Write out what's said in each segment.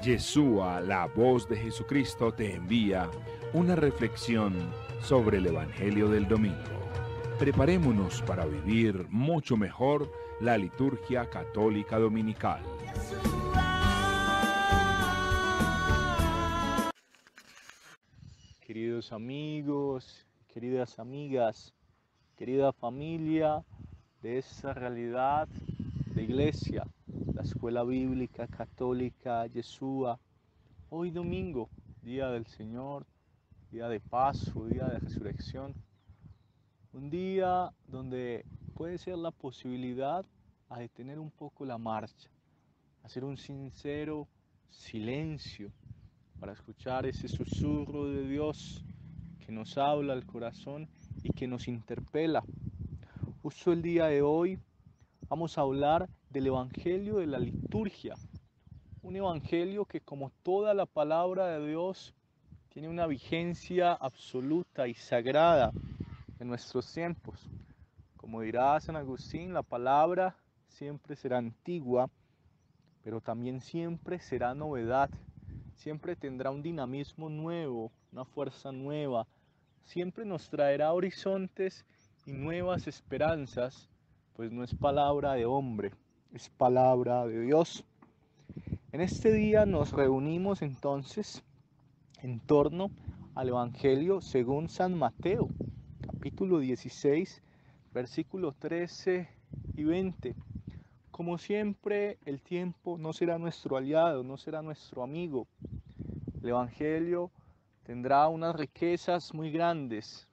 Yeshua, la voz de Jesucristo, te envía una reflexión sobre el Evangelio del Domingo. Preparémonos para vivir mucho mejor la liturgia católica dominical. Queridos amigos, queridas amigas, querida familia de esta realidad de iglesia, la Escuela Bíblica Católica Yeshua, hoy domingo, día del Señor, día de Pascua, día de resurrección, un día donde puede ser la posibilidad a detener un poco la marcha, hacer un sincero silencio para escuchar ese susurro de Dios que nos habla al corazón y que nos interpela. Justo el día de hoy vamos a hablar del Evangelio de la liturgia, un evangelio que, como toda la palabra de Dios, tiene una vigencia absoluta y sagrada en nuestros tiempos. Como dirá San Agustín, la palabra siempre será antigua, pero también siempre será novedad. Siempre tendrá un dinamismo nuevo, una fuerza nueva. Siempre nos traerá horizontes y nuevas esperanzas, pues no es palabra de hombre, es palabra de Dios. En este día nos reunimos entonces en torno al Evangelio según San Mateo, capítulo 16, versículos 13 y 20. Como siempre, el tiempo no será nuestro aliado, no será nuestro amigo. El Evangelio tendrá unas riquezas muy grandes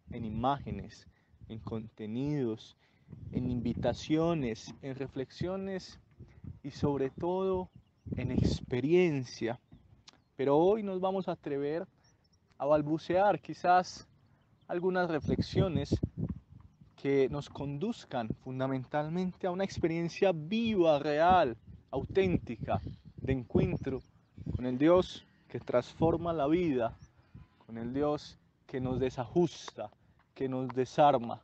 en imágenes, en contenidos, en invitaciones, en reflexiones y sobre todo en experiencia. Pero hoy nos vamos a atrever a balbucear quizás algunas reflexiones que nos conduzcan fundamentalmente a una experiencia viva, real, auténtica, de encuentro con el Dios que transforma la vida, con el Dios que nos desajusta, que nos desarma,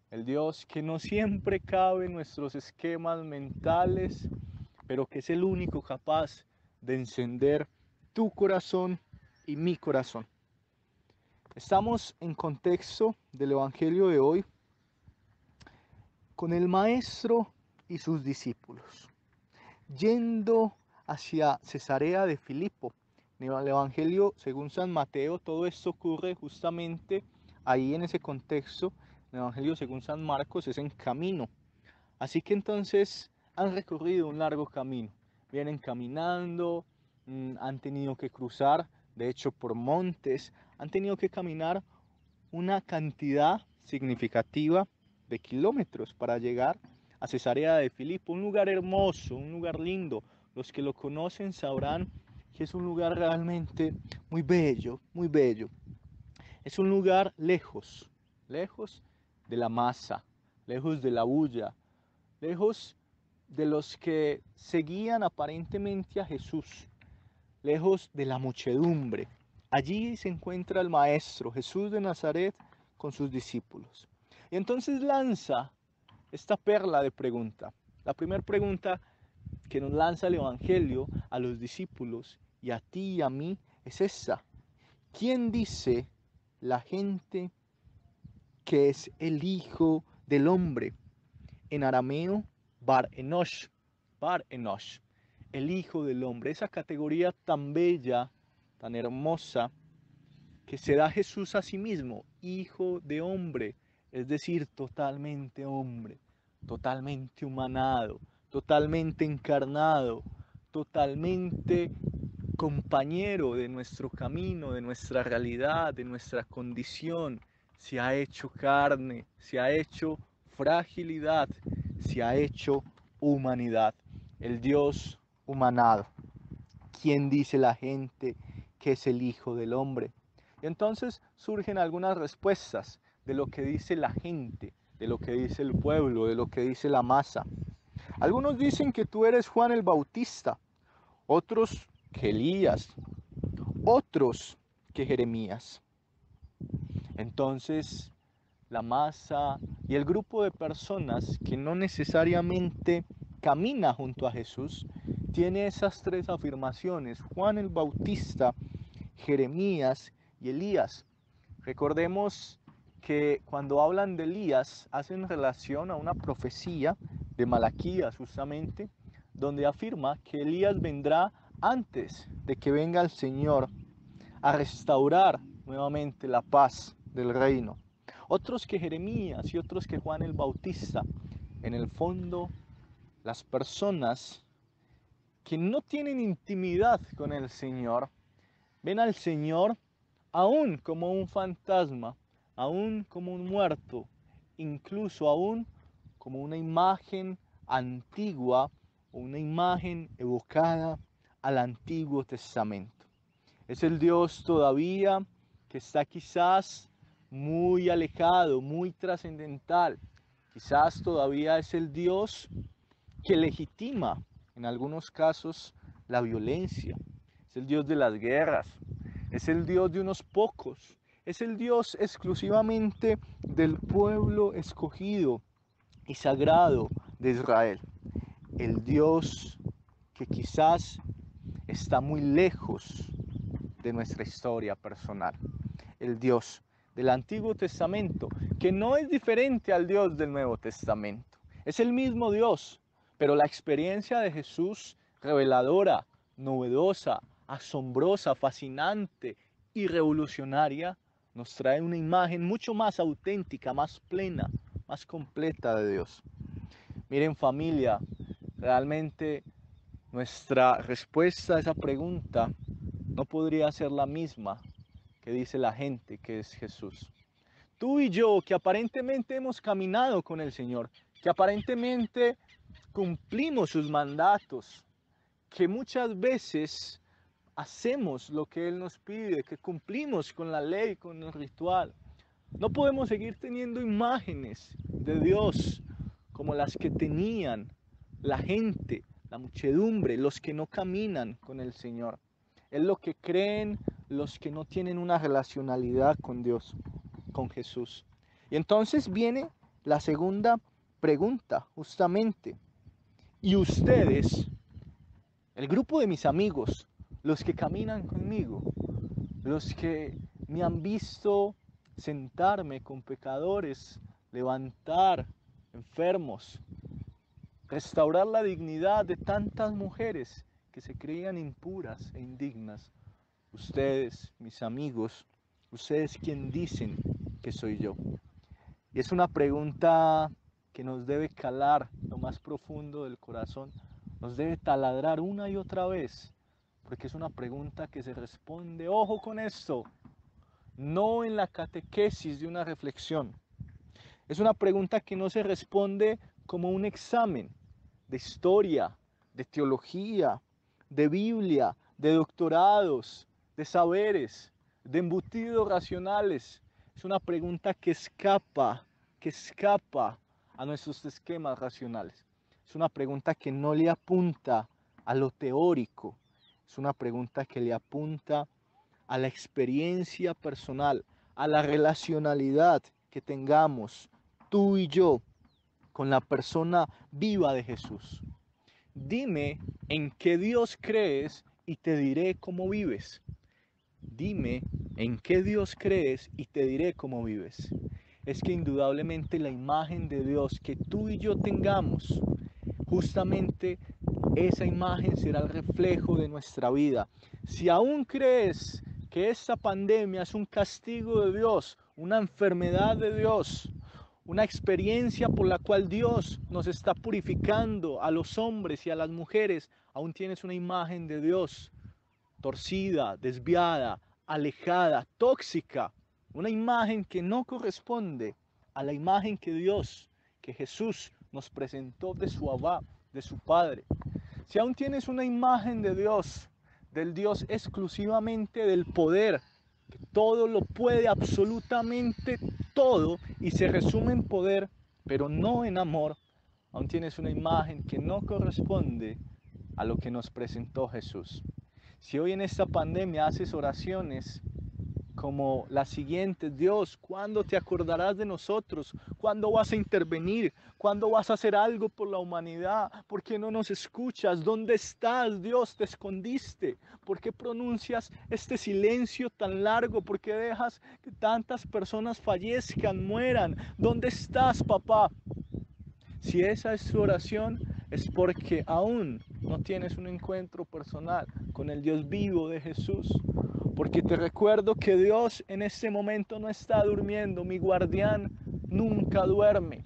el Dios que no siempre cabe en nuestros esquemas mentales, pero que es el único capaz de encender tu corazón y mi corazón. Estamos en contexto del Evangelio de hoy con el maestro y sus discípulos, yendo hacia Cesarea de Filipo. En el Evangelio según San Mateo, todo esto ocurre justamente ahí en ese contexto. En el Evangelio según San Marcos es en camino. Así que entonces han recorrido un largo camino. Vienen caminando, han tenido que cruzar, de hecho por montes, han tenido que caminar una cantidad significativa de kilómetros para llegar a Cesarea de Filipo, un lugar hermoso, un lugar lindo. Los que lo conocen sabrán que es un lugar realmente muy bello, muy bello. Es un lugar lejos, lejos de la masa, lejos de la bulla, lejos de los que seguían aparentemente a Jesús, lejos de la muchedumbre. Allí se encuentra el Maestro, Jesús de Nazaret, con sus discípulos. Y entonces lanza esta perla de pregunta. La primera pregunta que nos lanza el Evangelio a los discípulos y a ti y a mí es esta. ¿Quién dice la gente que es el Hijo del Hombre? En arameo, Bar Enosh, el Hijo del Hombre, esa categoría tan bella, tan hermosa, que se da Jesús a sí mismo, Hijo de Hombre, es decir, totalmente hombre, totalmente humanado, totalmente encarnado, totalmente compañero de nuestro camino, de nuestra realidad, de nuestra condición. Se ha hecho carne, se ha hecho fragilidad, se ha hecho humanidad, el Dios humanado. ¿Quién dice la gente que es el Hijo del Hombre? Y entonces surgen algunas respuestas de lo que dice la gente, de lo que dice el pueblo, de lo que dice la masa. Algunos dicen que tú eres Juan el Bautista, otros que Elías, otros que Jeremías. Entonces, la masa y el grupo de personas que no necesariamente camina junto a Jesús tiene esas tres afirmaciones: Juan el Bautista, Jeremías y Elías. Recordemos que cuando hablan de Elías hacen relación a una profecía de Malaquías justamente, donde afirma que Elías vendrá antes de que venga el Señor a restaurar nuevamente la paz del reino. Otros que Jeremías y otros que Juan el Bautista. En el fondo, las personas que no tienen intimidad con el Señor ven al Señor aún como un fantasma, aún como un muerto, incluso aún como una imagen antigua o una imagen evocada al Antiguo Testamento. Es el Dios todavía que está quizás muy alejado, muy trascendental. Quizás todavía es el Dios que legitima en algunos casos la violencia. Es el Dios de las guerras. Es el Dios de unos pocos. Es el Dios exclusivamente del pueblo escogido y sagrado de Israel. El Dios que quizás está muy lejos de nuestra historia personal. El Dios del Antiguo Testamento, que no es diferente al Dios del Nuevo Testamento. Es el mismo Dios, pero la experiencia de Jesús, reveladora, novedosa, asombrosa, fascinante y revolucionaria, nos trae una imagen mucho más auténtica, más plena, más completa de Dios. Miren, familia, realmente nuestra respuesta a esa pregunta no podría ser la misma que dice la gente que es Jesús. Tú y yo, que aparentemente hemos caminado con el Señor, que aparentemente cumplimos sus mandatos, que muchas veces hacemos lo que Él nos pide, que cumplimos con la ley, con el ritual, no podemos seguir teniendo imágenes de Dios como las que tenían la gente, la muchedumbre, los que no caminan con el Señor. Es lo que creen los que no tienen una relacionalidad con Dios, con Jesús. Y entonces viene la segunda pregunta, justamente. ¿Y ustedes, el grupo de mis amigos, los que caminan conmigo, los que me han visto sentarme con pecadores, levantar enfermos, restaurar la dignidad de tantas mujeres que se creían impuras e indignas? Ustedes, mis amigos, ustedes, ¿quién dicen que soy yo? Y es una pregunta que nos debe calar lo más profundo del corazón, nos debe taladrar una y otra vez, porque es una pregunta que se responde, ojo con esto, no en la catequesis de una reflexión. Es una pregunta que no se responde como un examen de historia, de teología, de Biblia, de doctorados, de saberes, de embutidos racionales. Es una pregunta que escapa a nuestros esquemas racionales. Es una pregunta que no le apunta a lo teórico. Es una pregunta que le apunta a la experiencia personal, a la relacionalidad que tengamos tú y yo con la persona viva de Jesús. Dime en qué Dios crees y te diré cómo vives. Dime en qué Dios crees y te diré cómo vives. Es que indudablemente la imagen de Dios que tú y yo tengamos, justamente esa imagen será el reflejo de nuestra vida. Si aún crees que esta pandemia es un castigo de Dios, una enfermedad de Dios, una experiencia por la cual Dios nos está purificando a los hombres y a las mujeres, aún tienes una imagen de Dios torcida, desviada, alejada, tóxica, una imagen que no corresponde a la imagen que Dios, que Jesús nos presentó de su Abba, de su Padre. Si aún tienes una imagen de Dios, del Dios exclusivamente del poder, que todo lo puede, absolutamente todo, y se resume en poder, pero no en amor, aún tienes una imagen que no corresponde a lo que nos presentó Jesús. Si hoy en esta pandemia haces oraciones como la siguiente: Dios, ¿cuándo te acordarás de nosotros? ¿Cuándo vas a intervenir? ¿Cuándo vas a hacer algo por la humanidad? ¿Por qué no nos escuchas? ¿Dónde estás, Dios? ¿Te escondiste? ¿Por qué pronuncias este silencio tan largo? ¿Por qué dejas que tantas personas fallezcan, mueran? ¿Dónde estás, papá? Si esa es su oración, es porque aún no tienes un encuentro personal con el Dios vivo de Jesús. Porque te recuerdo que Dios en este momento no está durmiendo. Mi guardián nunca duerme.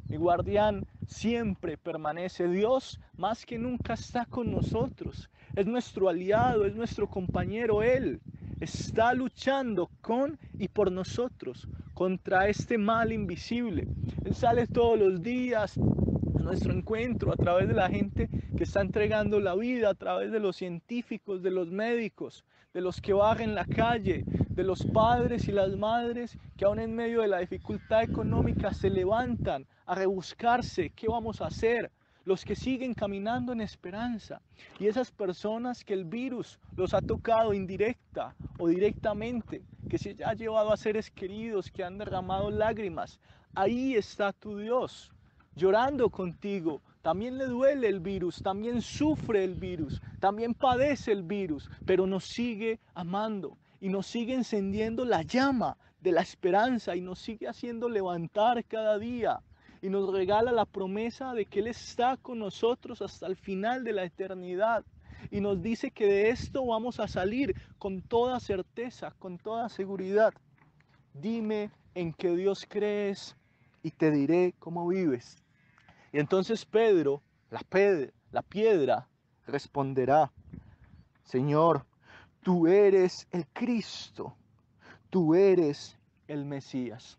Mi guardián siempre permanece. Dios más que nunca está con nosotros. Es nuestro aliado, es nuestro compañero. Él está luchando con y por nosotros contra este mal invisible. Él sale todos los días a nuestro encuentro a través de la gente que está entregando la vida, a través de los científicos, de los médicos, de los que barren la calle, de los padres y las madres que aún en medio de la dificultad económica se levantan a rebuscarse qué vamos a hacer, los que siguen caminando en esperanza, y esas personas que el virus los ha tocado indirecta o directamente, que se ha llevado a seres queridos, que han derramado lágrimas. Ahí está tu Dios llorando contigo. También le duele el virus, también sufre el virus, también padece el virus, pero nos sigue amando y nos sigue encendiendo la llama de la esperanza y nos sigue haciendo levantar cada día y nos regala la promesa de que Él está con nosotros hasta el final de la eternidad y nos dice que de esto vamos a salir con toda certeza, con toda seguridad. Dime en qué Dios crees y te diré cómo vives. Y entonces Pedro, la piedra, responderá: Señor, tú eres el Cristo, tú eres el Mesías.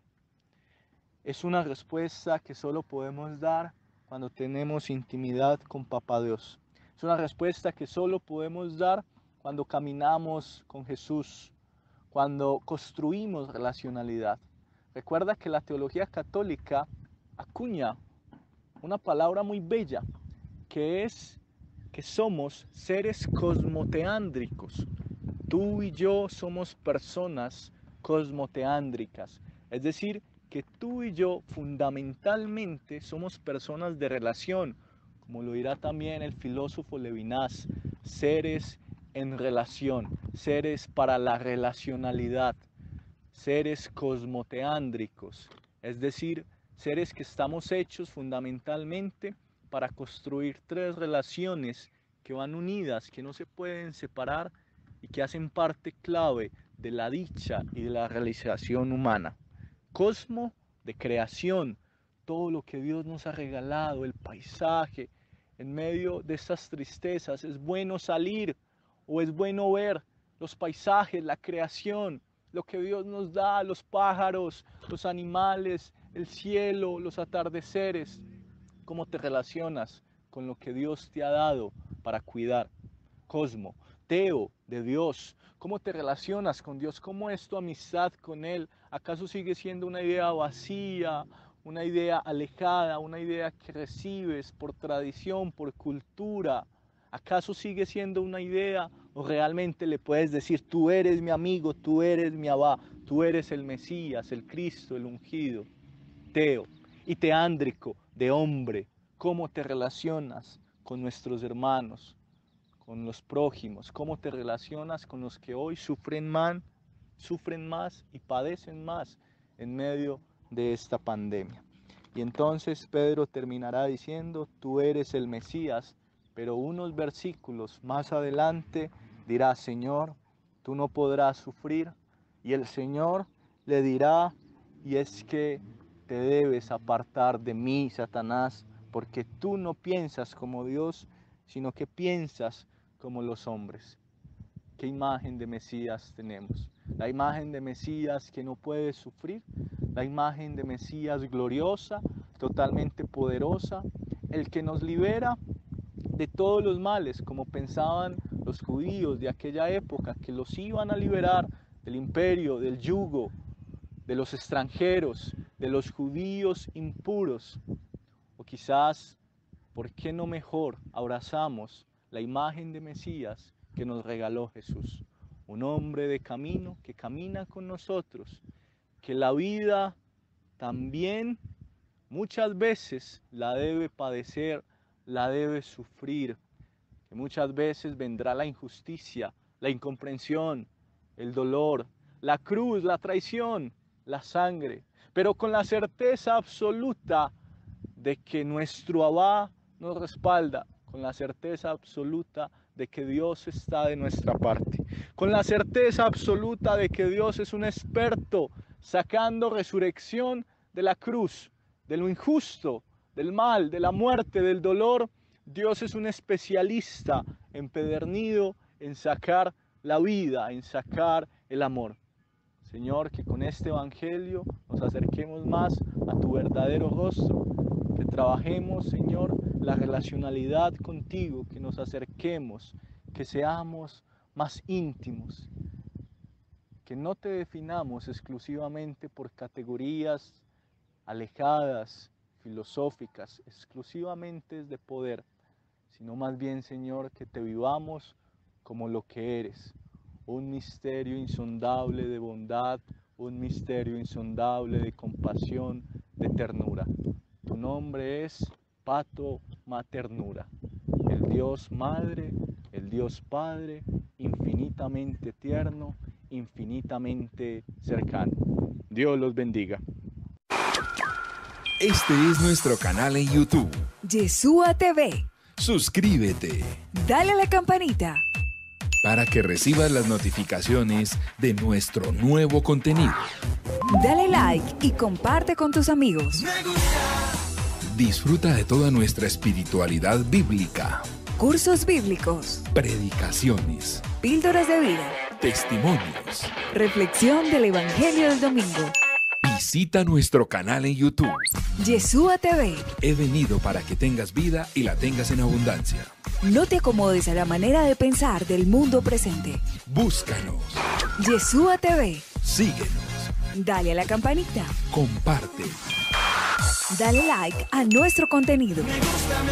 Es una respuesta que solo podemos dar cuando tenemos intimidad con Papá Dios. Es una respuesta que solo podemos dar cuando caminamos con Jesús, cuando construimos relacionalidad. Recuerda que la teología católica acuña una palabra muy bella, que es que somos seres cosmoteándricos. Tú y yo somos personas cosmoteándricas, es decir, que tú y yo fundamentalmente somos personas de relación, como lo dirá también el filósofo Levinas, seres en relación, seres para la relacionalidad, seres cosmoteándricos, es decir, seres que estamos hechos fundamentalmente para construir tres relaciones que van unidas, que no se pueden separar y que hacen parte clave de la dicha y de la realización humana. Cosmo, de creación, todo lo que Dios nos ha regalado, el paisaje. En medio de estas tristezas es bueno salir o es bueno ver los paisajes, la creación, lo que Dios nos da, los pájaros, los animales, el cielo, los atardeceres. ¿Cómo te relacionas con lo que Dios te ha dado para cuidar? Cosmo, Teo, de Dios. ¿Cómo te relacionas con Dios? ¿Cómo es tu amistad con Él? ¿Acaso sigue siendo una idea vacía, una idea alejada, una idea que recibes por tradición, por cultura? ¿Acaso sigue siendo una idea o realmente le puedes decir: tú eres mi amigo, tú eres mi Abba, tú eres el Mesías, el Cristo, el ungido? Teo. Y teándrico, de hombre. ¿Cómo te relacionas con nuestros hermanos, con los prójimos? ¿Cómo te relacionas con los que hoy sufren más y padecen más en medio de esta pandemia? Y entonces Pedro terminará diciendo: tú eres el Mesías, pero unos versículos más adelante dirá: Señor, tú no podrás sufrir. Y el Señor le dirá: y es que te debes apartar de mí, Satanás, porque tú no piensas como Dios, sino que piensas como los hombres. ¿Qué imagen de Mesías tenemos? La imagen de Mesías que no puede sufrir, la imagen de Mesías gloriosa, totalmente poderosa, el que nos libera de todos los males, como pensaban los judíos de aquella época, que los iban a liberar del imperio, del yugo, de los extranjeros, de los judíos impuros. O quizás, ¿por qué no mejor abrazamos la imagen de Mesías que nos regaló Jesús? un hombre de camino que camina con nosotros, que la vida también muchas veces la debe padecer, la debe sufrir, que muchas veces vendrá la injusticia, la incomprensión, el dolor, la cruz, la traición, la sangre, pero con la certeza absoluta de que nuestro Abba nos respalda, con la certeza absoluta de que Dios está de nuestra parte, con la certeza absoluta de que Dios es un experto sacando resurrección de la cruz, de lo injusto, del mal, de la muerte, del dolor. Dios es un especialista empedernido en sacar la vida, en sacar el amor. Señor, que con este evangelio nos acerquemos más a tu verdadero rostro, que trabajemos, Señor, la relacionalidad contigo, que nos acerquemos, que seamos más íntimos, que no te definamos exclusivamente por categorías alejadas, filosóficas, exclusivamente de poder, sino más bien, Señor, que te vivamos como lo que eres, un misterio insondable de bondad, un misterio insondable de compasión, de ternura. Tu nombre es Pater Maternura, el Dios Madre, el Dios Padre, infinitamente tierno, infinitamente cercano. Dios los bendiga. Este es nuestro canal en YouTube. Yeshua TV. Suscríbete Dale a la campanita para que recibas las notificaciones de nuestro nuevo contenido. Dale like y comparte con tus amigos. Disfruta de toda nuestra espiritualidad bíblica, Cursos bíblicos, predicaciones, píldoras de vida, testimonios. reflexión del Evangelio del Domingo. Visita nuestro canal en YouTube. Yeshua TV. He venido para que tengas vida y la tengas en abundancia. No te acomodes a la manera de pensar del mundo presente. Búscanos, Yeshua TV. síguenos, Dale a la campanita. comparte. Dale like a nuestro contenido. Me gusta,